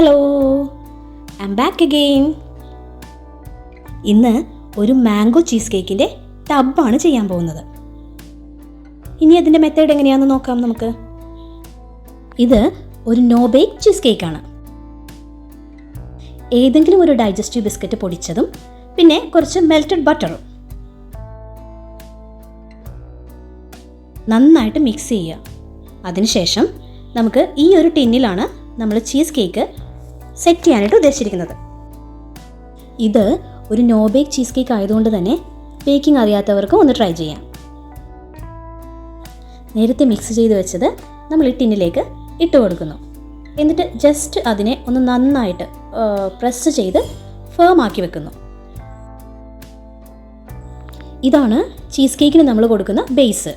Hello, I am back again. ഇന്ന് ഒരു mango cheese കേക്കിൻ്റെ ടബാണ് ചെയ്യാൻ പോകുന്നത്. ഇനി അതിൻ്റെ മെത്തേഡ് എങ്ങനെയാണെന്ന് നോക്കാം നമുക്ക്. ഇത് ഒരു നോ ബേക്ക് ചീസ് കേക്കാണ്. ഏതെങ്കിലും ഒരു ഡൈജസ്റ്റീവ് ബിസ്ക്കറ്റ് പൊടിച്ചതും പിന്നെ കുറച്ച് മെൽറ്റഡ് ബട്ടറും നന്നായിട്ട് മിക്സ് ചെയ്യുക. അതിനുശേഷം നമുക്ക് ഈ ഒരു ടിന്നിലാണ് നമ്മൾ ചീസ് കേക്ക് സെറ്റ് ചെയ്യാനായിട്ട് ഉദ്ദേശിച്ചിരിക്കുന്നത്. ഇത് ഒരു നോ ബേക്ക് ചീസ് കേക്ക് ആയതുകൊണ്ട് തന്നെ ബേക്കിംഗ് അറിയാത്തവർക്കും ഒന്ന് ട്രൈ ചെയ്യാം. നേരത്തെ മിക്സ് ചെയ്ത് വെച്ചത് നമ്മൾ ഈ ടിന്നിലേക്ക് ഇട്ട് കൊടുക്കുന്നു. എന്നിട്ട് ജസ്റ്റ് അതിനെ ഒന്ന് നന്നായിട്ട് പ്രസ് ചെയ്ത് ഫേം ആക്കി വെക്കുന്നു. ഇതാണ് ചീസ് കേക്കിന് നമ്മൾ കൊടുക്കുന്ന ബേസ്.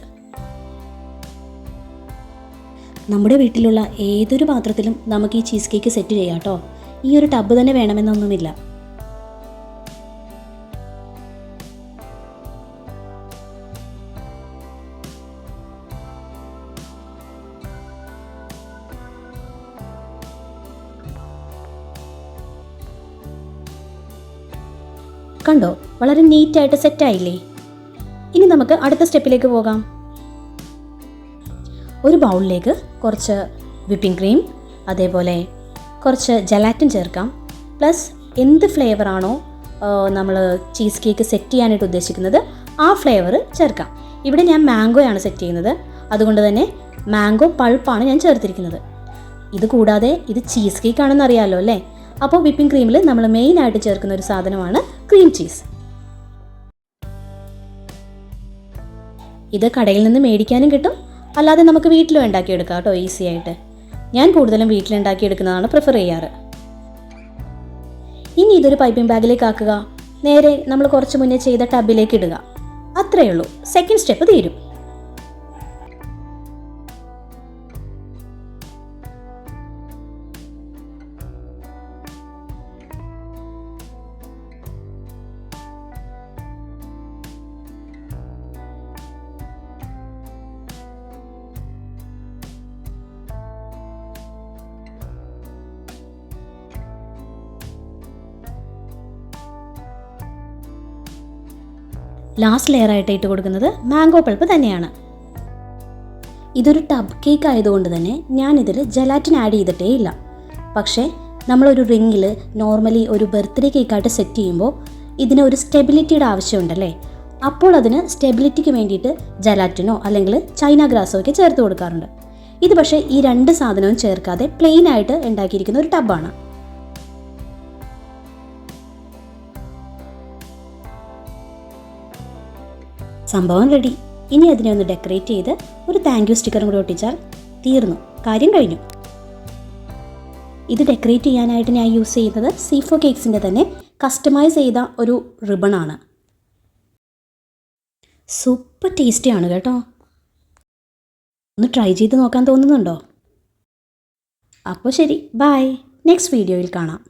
നമ്മുടെ വീട്ടിലുള്ള ഏതൊരു പാത്രത്തിലും നമുക്ക് ഈ ചീസ് കേക്ക് സെറ്റ് ചെയ്യാം കേട്ടോ. ഈ ഒരു ടബ് തന്നെ വേണമെന്നൊന്നുമില്ല. കണ്ടോ, വളരെ നീറ്റായിട്ട് സെറ്റായില്ലേ? ഇനി നമുക്ക് അടുത്ത സ്റ്റെപ്പിലേക്ക് പോകാം. ഒരു ബൗളിലേക്ക് കുറച്ച് വിപ്പിംഗ് ക്രീം, അതേപോലെ കുറച്ച് ജലാറ്റിൻ ചേർക്കാം. പ്ലസ് എന്ത് ഫ്ലേവറാണോ നമ്മൾ ചീസ് കേക്ക് സെറ്റ് ചെയ്യാനായിട്ട് ഉദ്ദേശിക്കുന്നത് ആ ഫ്ലേവർ ചേർക്കാം. ഇവിടെ ഞാൻ മാംഗോയാണ് സെറ്റ് ചെയ്യുന്നത്, അതുകൊണ്ട് തന്നെ മാംഗോ പൾപ്പാണ് ഞാൻ ചേർത്തിരിക്കുന്നത്. ഇത് കൂടാതെ ഇത് ചീസ് കേക്ക് ആണെന്ന് അറിയാമല്ലോ അല്ലേ? അപ്പോൾ വിപ്പിംഗ് ക്രീമിൽ നമ്മൾ മെയിനായിട്ട് ചേർക്കുന്ന ഒരു സാധനമാണ് ക്രീം ചീസ്. ഇത് കടയിൽ നിന്ന് മേടിക്കാനും കിട്ടും, അല്ലാതെ നമുക്ക് വീട്ടിലും ഉണ്ടാക്കിയെടുക്കാം കേട്ടോ, ഈസി ആയിട്ട്. ഞാൻ കൂടുതലും വീട്ടിലുണ്ടാക്കിയെടുക്കുന്നതാണ് പ്രിഫർ ചെയ്യാറ്. ഇനി ഇതൊരു പൈപ്പിംഗ് ബാഗിലേക്ക് ആക്കുക. നേരെ നമ്മൾ കുറച്ച് മുന്നേ ചെയ്ത ടബിലേക്ക് ഇടുക. അത്രയേ ഉള്ളൂ, സെക്കൻഡ് സ്റ്റെപ്പ് തീരും. ലാസ്റ്റ് ലെയറായിട്ട് ഇട്ട് കൊടുക്കുന്നത് മാംഗോ പൾപ്പ് തന്നെയാണ്. ഇതൊരു ടബ് കേക്ക് ആയതുകൊണ്ട് തന്നെ ഞാനിതിൽ ജലാറ്റിൻ ആഡ് ചെയ്തിട്ടേ ഇല്ല. പക്ഷേ നമ്മളൊരു റിങ്ങിൽ നോർമലി ഒരു ബർത്ത്ഡേ കേക്കായിട്ട് സെറ്റ് ചെയ്യുമ്പോൾ ഇതിന് ഒരു സ്റ്റെബിലിറ്റിയുടെ ആവശ്യമുണ്ടല്ലേ? അപ്പോൾ അതിന് സ്റ്റെബിലിറ്റിക്ക് വേണ്ടിയിട്ട് ജലാറ്റിനോ അല്ലെങ്കിൽ ചൈന ഗ്രാസോ ഒക്കെ ചേർത്ത് കൊടുക്കാറുണ്ട്. ഇത് പക്ഷേ ഈ രണ്ട് സാധനവും ചേർക്കാതെ പ്ലെയിൻ ആയിട്ട് ഉണ്ടാക്കിയിരിക്കുന്ന ഒരു ടബാണ്. സംഭവം റെഡി. ഇനി അതിനെ ഒന്ന് ഡെക്കറേറ്റ് ചെയ്ത് ഒരു താങ്ക് യു സ്റ്റിക്കറും കൂടി ഒട്ടിച്ചാൽ തീർന്നു, കാര്യം കഴിഞ്ഞു. ഇത് ഡെക്കറേറ്റ് ചെയ്യാനായിട്ട് ഞാൻ യൂസ് ചെയ്യുന്നത് സീഫോ കേക്സിൻ്റെ തന്നെ കസ്റ്റമൈസ് ചെയ്ത ഒരു റിബണാണ്. സൂപ്പർ ടേസ്റ്റിയാണ് കേട്ടോ. ഒന്ന് ട്രൈ ചെയ്ത് നോക്കാൻ തോന്നുന്നുണ്ടോ? അപ്പോൾ ശരി, ബൈ. നെക്സ്റ്റ് വീഡിയോയിൽ കാണാം.